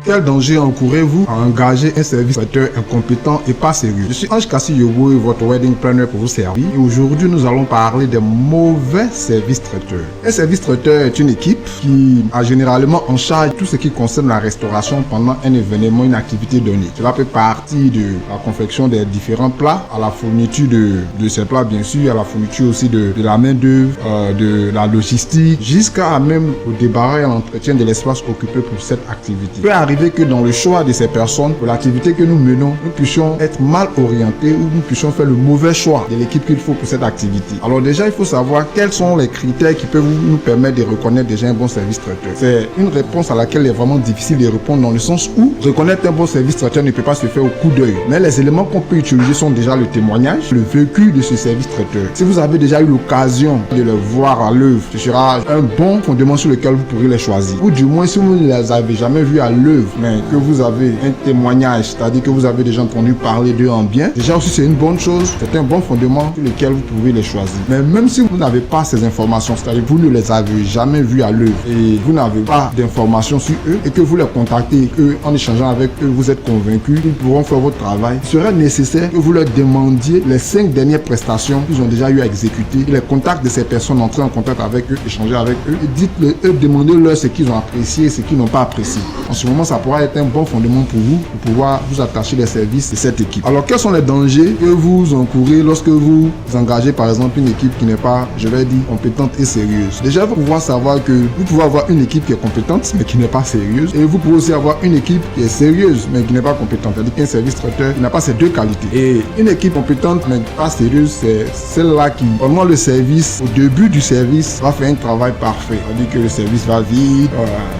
Quel danger encourez-vous à engager un service traiteur incompétent et pas sérieux? Je suis Ange Kassi Yobo et votre wedding planner pour vous servir. Et aujourd'hui, nous allons parler des mauvais services traiteurs. Un service traiteur est une équipe qui a généralement en charge tout ce qui concerne la restauration pendant un événement, une activité donnée. Cela peut partir de la confection des différents plats, à la fourniture de ces plats bien sûr, à la fourniture aussi de la main-d'œuvre, de la logistique, jusqu'à même au débarras et à l'entretien de l'espace occupé pour cette activité. Il peut arriver que dans le choix de ces personnes, pour l'activité que nous menons, nous puissions être mal orientés ou nous puissions faire le mauvais choix de l'équipe qu'il faut pour cette activité. Alors déjà, il faut savoir quels sont les critères qui peuvent nous permettre de reconnaître déjà un bon service traiteur. C'est une réponse à laquelle il est vraiment difficile de répondre dans le sens où reconnaître un bon service traiteur ne peut pas se faire au coup d'œil. Mais les éléments qu'on peut utiliser sont déjà le témoignage, le vécu de ce service traiteur. Si vous avez déjà eu l'occasion de le voir à l'œuvre, ce sera un bon fondement sur lequel vous pourrez les choisir. Ou du moins, si vous ne les avez jamais vus à l'œuvre, mais que vous avez un témoignage, c'est-à-dire que vous avez déjà entendu parler d'eux en bien, déjà aussi c'est une bonne chose, c'est un bon fondement sur lequel vous pouvez les choisir. Mais même si vous n'avez pas ces informations, c'est-à-dire que vous ne les avez jamais vus à l'œuvre et vous n'avez pas d'informations sur eux et que vous les contactez et que en échangeant avec eux, vous êtes convaincu qu'ils pourront faire votre travail, il serait nécessaire que vous leur demandiez les 5 dernières prestations qu'ils ont déjà eu à exécuter, les contacts de ces personnes, entrez en contact avec eux, échanger avec eux et dites-leur, demandez-leur ce qu'ils ont apprécié et ce qu'ils n'ont pas apprécié. En ce moment, ça pourra être un bon fondement pour vous, pour pouvoir vous attacher les services de cette équipe. Alors, quels sont les dangers que vous encourez lorsque vous engagez, par exemple, une équipe qui n'est pas, je vais dire, compétente et sérieuse? Déjà, vous pouvez savoir que vous pouvez avoir une équipe qui est compétente, mais qui n'est pas sérieuse. Et vous pouvez aussi avoir une équipe qui est sérieuse, mais qui n'est pas compétente. C'est-à-dire qu'un service traiteur n'a pas ces deux qualités. Et une équipe compétente, mais pas sérieuse, c'est celle-là qui, pendant le service, au début du service, va faire un travail parfait. C'est-à-dire que le service va vite,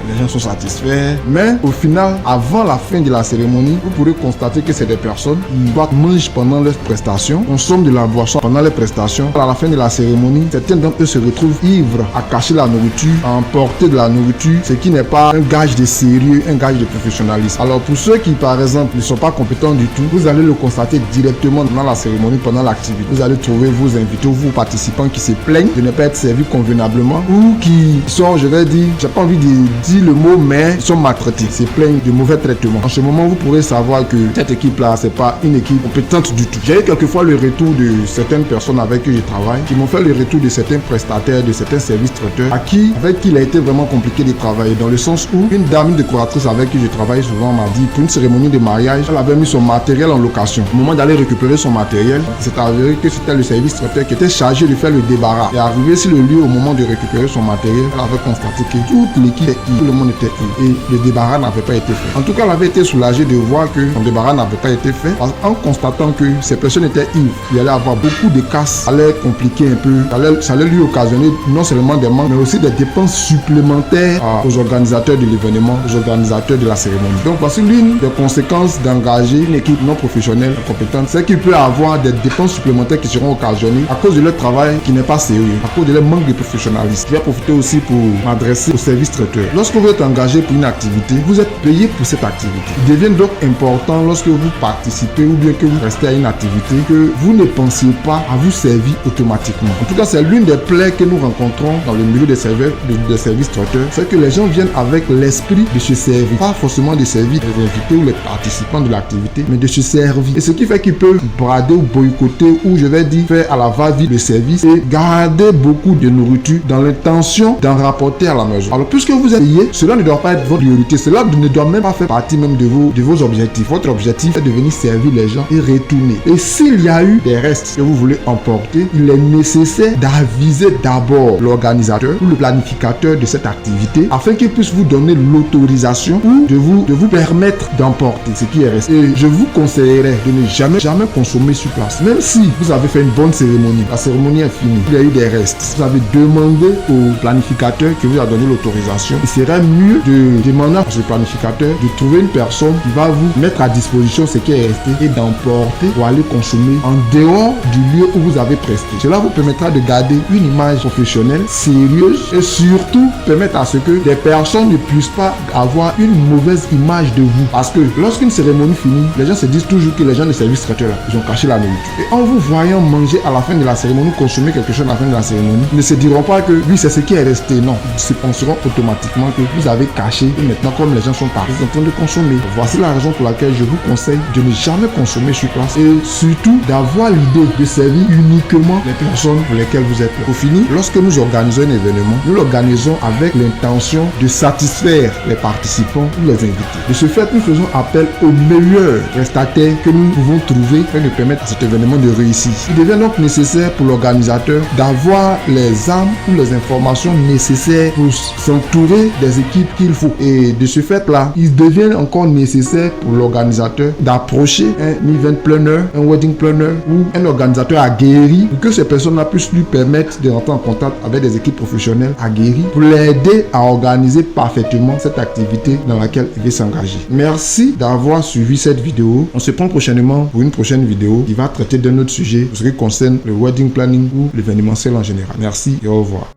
les gens sont satisfaits. Mais au final, avant la fin de la cérémonie, vous pourrez constater que c'est des personnes qui mangent pendant leurs prestations, consomment de la boisson pendant les prestations. À la fin de la cérémonie, certains d'entre eux se retrouvent ivres, à cacher la nourriture, à emporter de la nourriture, ce qui n'est pas un gage de sérieux, un gage de professionnalisme. Alors pour ceux qui, par exemple, ne sont pas compétents du tout, vous allez le constater directement dans la cérémonie, pendant l'activité. Vous allez trouver vos invités, vos participants qui se plaignent de ne pas être servis convenablement ou qui sont, je vais dire, j'ai pas envie de dire le mot, mais ils sont maltraités, se plaignent de mauvais traitements. En ce moment, vous pourrez savoir que cette équipe-là, c'est pas une équipe compétente du tout. J'ai eu quelquefois le retour de certaines personnes avec qui je travaille, qui m'ont fait le retour de certains prestataires, de certains services traiteurs, avec qui il a été vraiment compliqué de travailler, dans le sens où une dame, une décoratrice avec qui je travaille souvent m'a dit, pour une cérémonie de mariage, elle avait mis son matériel en location. Au moment d'aller récupérer son matériel, c'est avéré que c'était le service traiteur qui était chargé de faire le débarras. Et arrivé sur le lieu au moment de récupérer son matériel, elle avait constaté que toute l'équipe était ivre, tout le monde était ivre et le débarras n'avait pas été fait. En tout cas, elle avait été soulagée de voir que son débarras n'avait pas été fait, en constatant que ces personnes étaient ivres. Il allait avoir beaucoup de casses, ça allait compliquer un peu, ça allait lui occasionner non seulement des manques, mais aussi des dépenses supplémentaires aux organisateurs de l'événement, aux organisateurs de la cérémonie. Donc voici l'une des conséquences d'engager une équipe non professionnelle compétente, c'est qu'il peut avoir des dépenses supplémentaires qui seront occasionnées à cause de leur travail qui n'est pas sérieux, à cause de leur manque de professionnalisme. Je vais profiter aussi pour m'adresser aux services traiteurs. Lorsque vous êtes engagé pour une activité, vous êtes payé pour cette activité. Il devient donc important lorsque vous participez ou bien que vous restez à une activité que vous ne pensiez pas à vous servir automatiquement. En tout cas, c'est l'une des plaies que nous rencontrons dans le milieu des services traiteurs, c'est que les gens viennent avec l'esprit de se servir, pas forcément de servir les invités ou les participants de l'activité, mais de se servir. Et ce qui fait qu'ils peuvent brader ou boycotter ou, je vais dire, faire à la va-vite le service et garder beaucoup de nourriture dans l'intention d'en rapporter à la maison. Alors, puisque vous êtes payé, cela ne doit pas être votre priorité, cela ne doit même pas faire partie même de vos objectifs. Votre objectif est de venir servir les gens et retourner. Et s'il y a eu des restes que vous voulez emporter, il est nécessaire d'aviser d'abord l'organisateur ou le planificateur de cette activité afin qu'il puisse vous donner l'autorisation ou de vous permettre d'emporter ce qui est resté. Et je vous conseillerais de ne jamais consommer sur place. Même si vous avez fait une bonne cérémonie, la cérémonie est finie, il y a eu des restes, vous avez demandé au planificateur qui vous a donné l'autorisation, il serait mieux de demander à ce planificateur de trouver une personne qui va vous mettre à disposition ce qui est resté et d'emporter pour aller consommer en dehors du lieu où vous avez presté. Cela vous permettra de garder une image professionnelle, sérieuse et surtout permettre à ce que des personnes ne puissent pas avoir une mauvaise image de vous. Parce que lorsqu'une cérémonie finit, les gens se disent toujours que les gens de service traiteur là, ils ont caché la nourriture. Et en vous voyant manger à la fin de la cérémonie, consommer quelque chose à la fin de la cérémonie, ils ne se diront pas que oui, c'est ce qui est resté. Non, ils se penseront automatiquement que vous avez caché et maintenant comme les gens sont partis en train de consommer. Voici la raison pour laquelle je vous conseille de ne jamais consommer sur place et surtout d'avoir l'idée de servir uniquement les personnes pour lesquelles vous êtes là. Pour finir, lorsque nous organisons un événement, nous l'organisons avec l'intention de satisfaire les participants ou les invités. De ce fait, nous faisons appel aux meilleurs prestataires que nous pouvons trouver afin de permettre à cet événement de réussir. Il devient donc nécessaire pour l'organisateur d'avoir les armes ou les informations nécessaires pour s'entourer des équipes qu'il faut. Et de ce fait-là, il devient encore nécessaire pour l'organisateur d'approcher un event planner, un wedding planner ou un organisateur aguerri pour que ces personnes-là puissent lui permettre de rentrer en contact avec des équipes professionnelles aguerries pour l'aider à organiser parfaitement cette activité dans laquelle il veut s'engager. Merci d'avoir suivi cette vidéo. On se prend prochainement pour une prochaine vidéo qui va traiter d'un autre sujet pour ce qui concerne le wedding planning ou l'événementiel en général. Merci et au revoir.